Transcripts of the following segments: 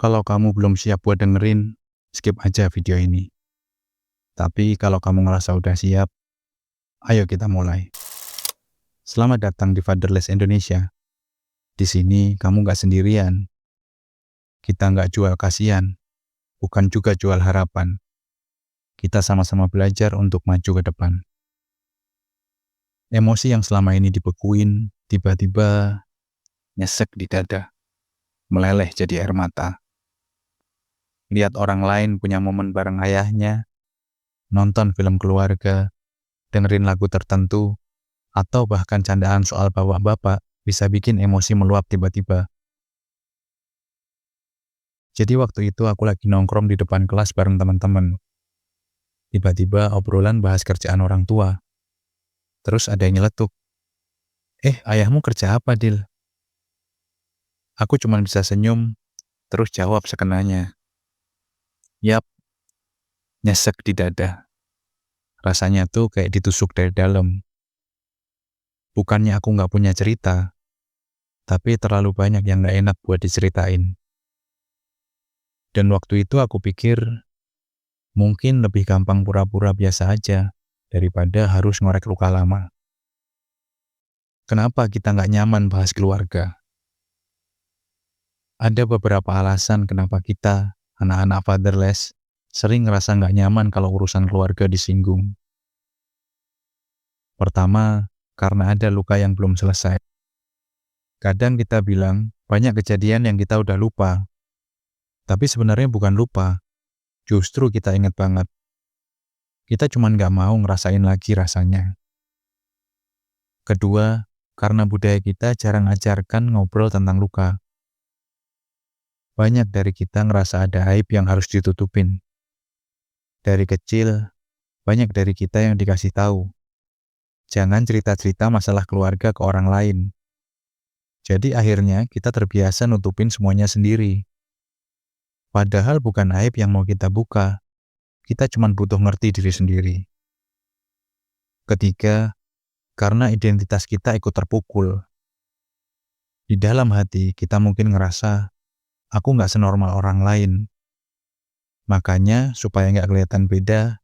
Kalau kamu belum siap buat dengerin, skip aja video ini. Tapi kalau kamu ngerasa udah siap, ayo kita mulai. Selamat datang di Fatherless Indonesia. Di sini kamu gak sendirian. Kita gak jual kasihan, bukan juga jual harapan. Kita sama-sama belajar untuk maju ke depan. Emosi yang selama ini dibekuin, tiba-tiba nyesek di dada, meleleh jadi air mata. Lihat orang lain punya momen bareng ayahnya, nonton film keluarga, dengerin lagu tertentu, atau bahkan candaan soal bapak-bapak bisa bikin emosi meluap tiba-tiba. Jadi waktu itu aku lagi nongkrong di depan kelas bareng teman-teman. Tiba-tiba obrolan bahas kerjaan orang tua. Terus ada yang nyeletuk, ayahmu kerja apa, Dil? Aku cuma bisa senyum, terus jawab sekenanya. Yap, nyesek di dada. Rasanya tuh kayak ditusuk dari dalam. Bukannya aku gak punya cerita, tapi terlalu banyak yang gak enak buat diceritain. Dan waktu itu aku pikir, mungkin lebih gampang pura-pura biasa aja, daripada harus ngorek luka lama. Kenapa kita gak nyaman bahas keluarga? Ada beberapa alasan kenapa kita, anak-anak fatherless, sering ngerasa gak nyaman kalau urusan keluarga disinggung. Pertama, karena ada luka yang belum selesai. Kadang kita bilang, banyak kejadian yang kita udah lupa. Tapi sebenarnya bukan lupa, justru kita ingat banget. Kita cuma gak mau ngerasain lagi rasanya. Kedua, karena budaya kita jarang ajarkan ngobrol tentang luka. Banyak dari kita ngerasa ada aib yang harus ditutupin. Dari kecil, banyak dari kita yang dikasih tahu. Jangan cerita-cerita masalah keluarga ke orang lain. Jadi akhirnya kita terbiasa nutupin semuanya sendiri. Padahal bukan aib yang mau kita buka. Kita cuma butuh ngerti diri sendiri. Ketiga, karena identitas kita ikut terpukul. Di dalam hati kita mungkin ngerasa, aku gak senormal orang lain. Makanya supaya gak kelihatan beda,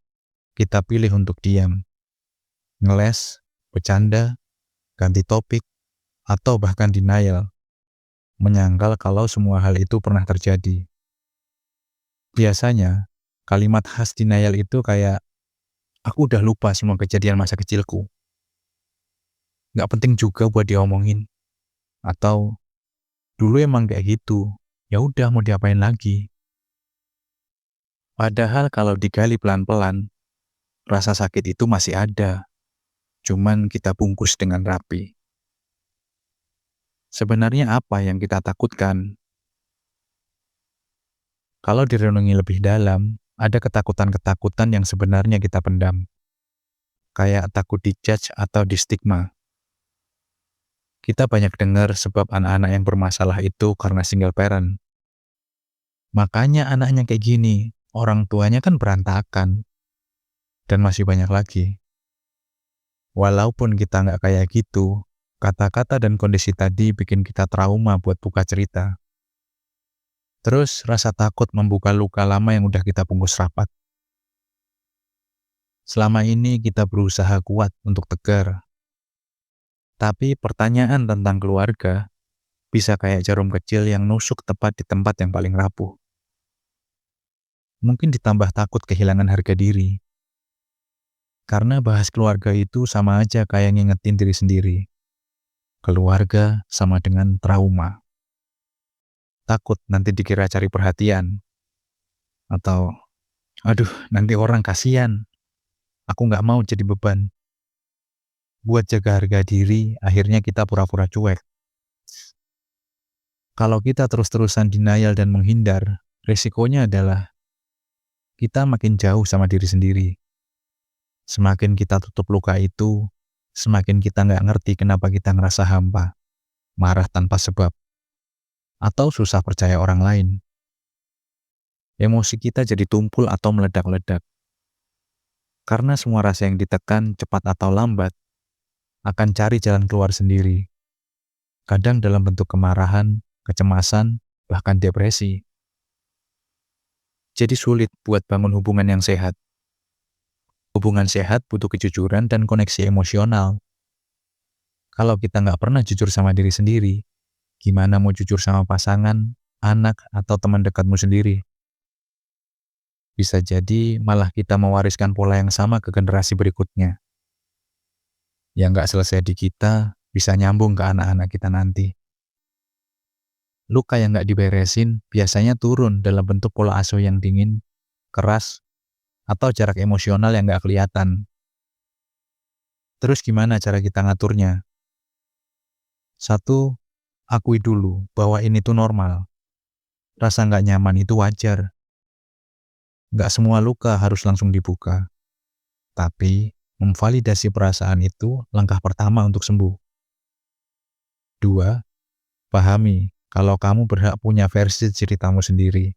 kita pilih untuk diam. Ngeles, bercanda, ganti topik, atau bahkan denial. Menyangkal kalau semua hal itu pernah terjadi. Biasanya, kalimat khas denial itu kayak, aku udah lupa semua kejadian masa kecilku. Gak penting juga buat diomongin. Atau, dulu emang kayak gitu, ya udah mau diapain lagi. Padahal kalau digali pelan-pelan, rasa sakit itu masih ada. Cuman kita bungkus dengan rapi. Sebenarnya apa yang kita takutkan? Kalau direnungi lebih dalam, ada ketakutan-ketakutan yang sebenarnya kita pendam. Kayak takut dijudge atau distigma. Kita banyak dengar sebab anak-anak yang bermasalah itu karena single parent. Makanya anaknya kayak gini, orang tuanya kan berantakan. Dan masih banyak lagi. Walaupun kita nggak kayak gitu, kata-kata dan kondisi tadi bikin kita trauma buat buka cerita. Terus rasa takut membuka luka lama yang udah kita bungkus rapat. Selama ini kita berusaha kuat untuk tegar. Tapi pertanyaan tentang keluarga bisa kayak jarum kecil yang nusuk tepat di tempat yang paling rapuh. Mungkin ditambah takut kehilangan harga diri. Karena bahas keluarga itu sama aja kayak ngingetin diri sendiri. Keluarga sama dengan trauma. Takut nanti dikira cari perhatian. Atau, nanti orang kasihan. Aku gak mau jadi beban. Buat jaga harga diri, akhirnya kita pura-pura cuek. Kalau kita terus-terusan denial dan menghindar, resikonya adalah kita makin jauh sama diri sendiri. Semakin kita tutup luka itu, semakin kita gak ngerti kenapa kita ngerasa hampa, marah tanpa sebab, atau susah percaya orang lain. Emosi kita jadi tumpul atau meledak-ledak. Karena semua rasa yang ditekan cepat atau lambat, akan cari jalan keluar sendiri. Kadang dalam bentuk kemarahan, kecemasan, bahkan depresi. Jadi sulit buat bangun hubungan yang sehat. Hubungan sehat butuh kejujuran dan koneksi emosional. Kalau kita nggak pernah jujur sama diri sendiri, gimana mau jujur sama pasangan, anak, atau teman dekatmu sendiri? Bisa jadi malah kita mewariskan pola yang sama ke generasi berikutnya. Yang nggak selesai di kita, bisa nyambung ke anak-anak kita nanti. Luka yang nggak diberesin biasanya turun dalam bentuk pola asuh yang dingin, keras, atau jarak emosional yang nggak kelihatan. Terus gimana cara kita ngaturnya? Satu, akui dulu bahwa ini tuh normal. Rasa nggak nyaman itu wajar. Nggak semua luka harus langsung dibuka. Tapi, memvalidasi perasaan itu langkah pertama untuk sembuh. Dua, pahami kalau kamu berhak punya versi ceritamu sendiri.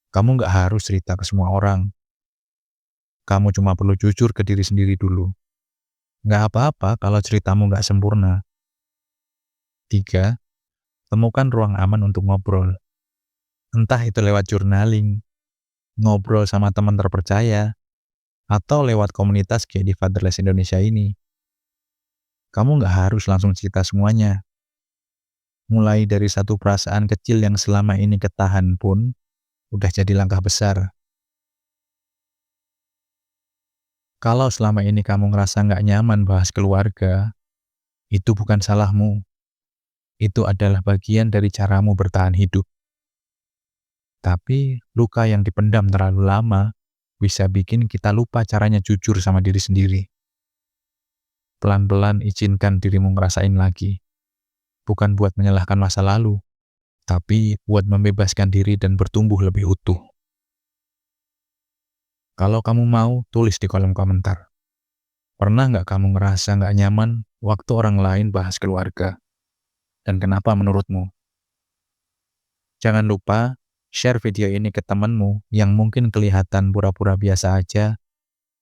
Kamu nggak harus cerita ke semua orang. Kamu cuma perlu jujur ke diri sendiri dulu. Nggak apa-apa kalau ceritamu nggak sempurna. Tiga, temukan ruang aman untuk ngobrol. Entah itu lewat journaling, ngobrol sama teman terpercaya, atau lewat komunitas kayak di Fatherless Indonesia ini. Kamu nggak harus langsung cerita semuanya. Mulai dari satu perasaan kecil yang selama ini ketahan pun, udah jadi langkah besar. Kalau selama ini kamu ngerasa nggak nyaman bahas keluarga, itu bukan salahmu. Itu adalah bagian dari caramu bertahan hidup. Tapi, luka yang dipendam terlalu lama bisa bikin kita lupa caranya jujur sama diri sendiri. Pelan-pelan izinkan dirimu ngerasain lagi. Bukan buat menyalahkan masa lalu, tapi buat membebaskan diri dan bertumbuh lebih utuh. Kalau kamu mau, tulis di kolom komentar. Pernah nggak kamu ngerasa nggak nyaman waktu orang lain bahas keluarga? Dan kenapa menurutmu? Jangan lupa share video ini ke temanmu yang mungkin kelihatan pura-pura biasa aja,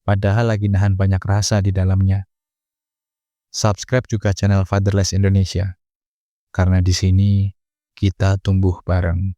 padahal lagi nahan banyak rasa di dalamnya. Subscribe juga channel Fatherless Indonesia, karena di sini kita tumbuh bareng.